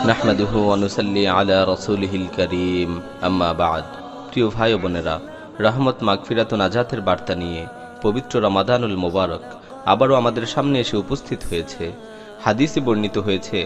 নাহমাদুহু ওয়া নুসাল্লি আলা রাসূলিহিল কারীম, আম্মা বা'দ। প্রিয় ভাই ও বোনেরা, রহমত, মাগফিরাত ও নাজাতের বার্তা নিয়ে পবিত্র রমাদানুল মোবারক আবারও আমাদের সামনে এসে উপস্থিত হয়েছে। হাদিসে বর্ণিত হয়েছে,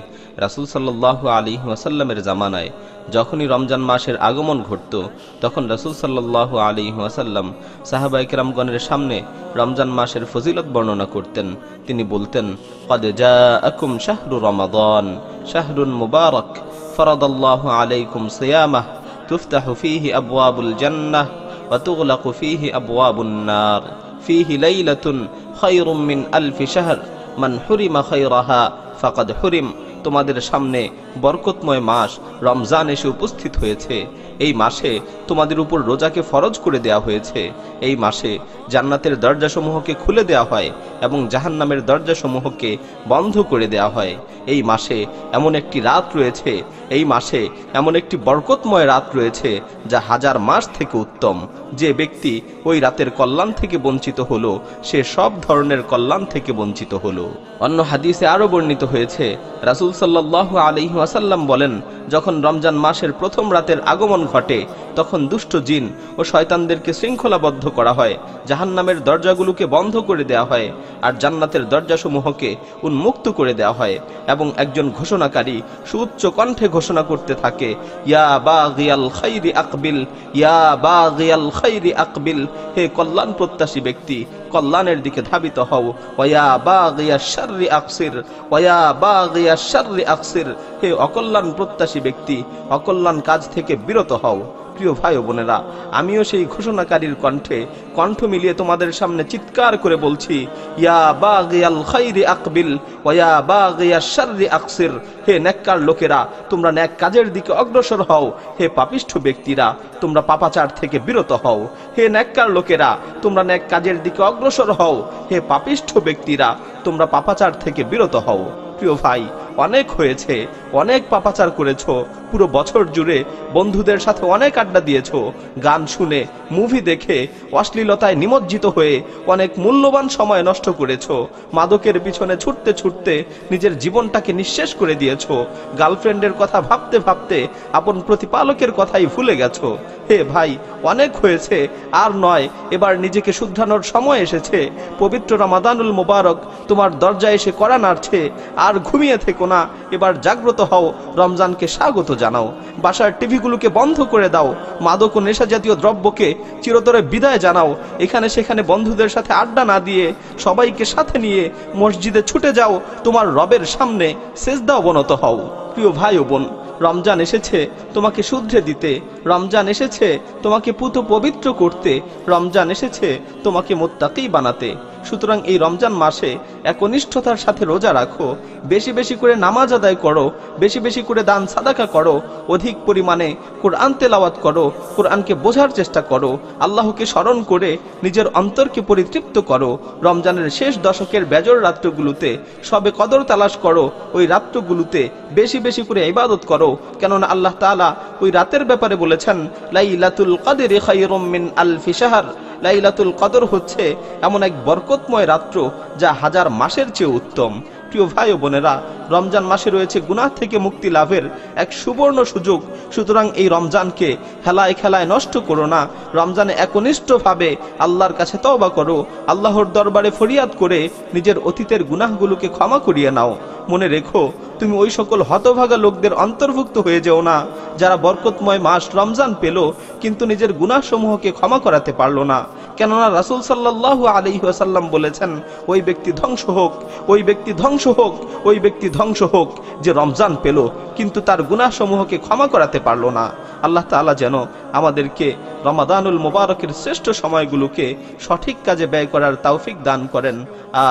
রাসূল সাল্লাল্লাহু আলাইহি ওয়াসাল্লামের জামানায় যখনই রমজান মাসের আগমন ঘটত, তখন রাসূল সাল্লাল্লাহু আলাইহি ওয়াসাল্লাম সাহাবায়ে কেরামগণের সামনে রমজান মাসের ফজিলত বর্ণনা করতেন। তিনি বলতেন, ক্বাদ জাআকুম শাহরু রমাদান শাহরুন মুবারক ফারাদাল্লাহু আলাইকুম সিয়ামাহ তুফতাহু ফীহি আবওয়াবুল জান্নাহ ওয়া তুগলাকু ফীহি আবওয়াবুন নার ফীহি লাইলাতুন খায়রুম মিন আলফি শাহর মান হুরিমা খায়রাহা ফাকাদ হুরিম। তোমাদের সামনে বরকতময় মাস রমজান এসে উপস্থিত হয়েছে। এই মাসে তোমাদের উপর রোজাকে ফরজ করে দেয়া হয়েছে। এই মাসে জান্নাতের দরজাসমূহকে খুলে দেয়া হয় এবং জাহান্নামের দরজাসমূহকে বন্ধ করে দেয়া হয়। এই মাসে এমন একটি রাত রয়েছে, এই মাসে এমন একটি বরকতময় রাত রয়েছে যা হাজার মাস থেকে উত্তম। যে ব্যক্তি ওই রাতের কল্যাণ থেকে বঞ্চিত হলো, সে সব ধরনের কল্যাণ থেকে বঞ্চিত হলো। অন্য হাদিসে আরো বর্ণিত হয়েছে, রাসূল সাল্লাল্লাহু আলাইহি ওয়াসাল্লাম বলেন, যখন রমজান মাসের প্রথম রাতের আগমন ঘটে, তখন দুষ্ট জিন ও শয়তানদেরকে শৃঙ্খলাবদ্ধ করা হয়, জাহান্নামের দরজাগুলোকে বন্ধ করে দেয়া হয় আর জান্নাতের দরজাসমূহকে উন্মুক্ত করে দেয়া হয় এবং একজন ঘোষণাকারী সুউচ্চ কণ্ঠে ঘোষণা করতে থাকে, ইয়া বাগিয়াল খাইরি আকবিল, ইয়া বাগিয়াল খাইরি আকবিল, হে কল্যাণ প্রত্যাশী ব্যক্তি, কল্যাণের দিকে ধাবিত হও, ওয়া বাগিয়াশ শাররি আকসির, ওয়া বাগিয়াশ শাররি আকসির, হে অকল্যাণ প্রত্যাশী ব্যক্তি, অকল্যাণ কাজ থেকে বিরত হও। প্রিয় ভাই ও বোনেরা, আমিও সেই ঘোষণাকারীর কণ্ঠে কণ্ঠ মিলিয়ে তোমাদের সামনে চিৎকার করে বলছি, ইয়া বাগিয়াল খাইরি আকবিল ওয়া বাগিয়াশ শাররি আকসির, হে নেককার লোকেরা, তোমরা নেক কাজের দিকে অগ্রসর হও। হে পাপিষ্ঠ ব্যক্তিরা, তোমরা পাপাচার থেকে বিরত হও। হে নেককার লোকেরা, তোমরা নেক কাজের দিকে অগ্রসর হও। হে পাপিষ্ঠ ব্যক্তিরা, তোমরা পাপাচার থেকে বিরত হও। প্রিয় ভাই, অনেক হয়েছে, অনেক পাপাচার করেছো, পুরো বছর জুড়ে বন্ধুদের সাথে অনেক আড্ডা দিয়েছো, গান শুনে, মুভি দেখে, অশ্লীলতায় নিমজ্জিত হয়ে অনেক মূল্যবান সময় নষ্ট করেছো, মাদকের পিছনে ছুটতে ছুটতে নিজের জীবনটাকে নিঃশেষ করে দিয়েছো, গার্লফ্রেন্ডের কথা ভাবতে ভাবতে আপন প্রতিপালকের কথাই ভুলে গেছো। হে ভাই, অনেক হয়েছে, আর নয়, এবার নিজেকে শুধরানোর সময় এসেছে। পবিত্র রমাদানুল মোবারক তোমার দরজায় এসে কড়া নাড়ছে। আর ঘুমিয়ে থেকো না, এবার জাগ্রত হও, রমজানকে স্বাগত জানাও। বাসার টিভিগুলোকে বন্ধ করে দাও, মাদক ও নেশা জাতীয় দ্রব্যকে চিরতরে বিদায় জানাও। এখানে সেখানে বন্ধুদের সাথে আড্ডা না দিয়ে সবাইকে সাথে নিয়ে মসজিদে ছুটে যাও, তোমার রবের সামনে সেজদা অবনত হও। প্রিয় ভাই ও বোন, রমজান এসেছে তোমাকে শুধরে দিতে, রমজান এসেছে তোমাকে পুত পবিত্র করতে, রমজান এসেছে তোমাকে মুত্তাকি বানাতে। সুতরাং এই রমজান মাসে একনিষ্ঠতার সাথে রোজা রাখো, বেশি বেশি করে নামাজ আদায় করো, বেশি বেশি করে দান সাদাকা করো, অধিক পরিমাণে কোরআন তেলাওয়াত করো, কোরআনকে বোঝার চেষ্টা করো, আল্লাহকে স্মরণ করে নিজের অন্তরকে পরিতৃপ্ত করো। রমজানের শেষ দশকের বেজর রাত্রগুলোতে সবে কদর তালাশ করো, ওই রাত্রগুলোতে বেশি বেশি করে ইবাদত করো, কেননা আল্লাহ তাআলা ওই রাতের ব্যাপারে বলেছেন, লাইলাতুল কদরি খায়রুম মিন আলফি শাহর, লাইলাতুল কদর হচ্ছে এমন এক বরকতময় রাত্র যা হাজার মাসের চেয়ে উত্তম। প্রিয় ভাই ও বোনেরা, রমজান মাসে রয়েছে গুনাহ থেকে মুক্তি লাভের এক সুবর্ণ সুযোগ। সুতরাং এই রমজানকে হেলায় খেলায় নষ্ট করো না। রমজানে একনিষ্ঠভাবে আল্লাহর কাছে তওবা করো, আল্লাহর দরবারে ফরিয়াদ করে নিজের অতীতের গুনাহগুলোকে ক্ষমা করিয়ে নাও। মনে রেখো, তুমি ওই সকল হতভাগা লোকদের অন্তর্ভুক্ত হয়ে যেও না যারা বরকতময় মাস রমজান পেল কিন্তু নিজের গুনাহসমূহকে ক্ষমা করাতে পারলো না। কেননা রাসূল সাল্লাল্লাহু আলাইহি ওয়াসাল্লাম বলেছেন, ওই ব্যক্তি ধ্বংস হোক, ওই ব্যক্তি ধ্বংস হোক, ওই ব্যক্তি ধ্বংস হোক যে রমজান পেল কিন্তু তার গুনাহসমূহকে ক্ষমা করাতে পারলো না। আল্লাহ তাআলা যেন আমাদেরকে রমাদানুল মুবারকের শ্রেষ্ঠ সময়গুলোকে সঠিক কাজে ব্যয় করার তৌফিক দান করেন।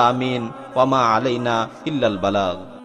আমিন। ওয়া মা আলাইনা ইল্লাল বালাগ।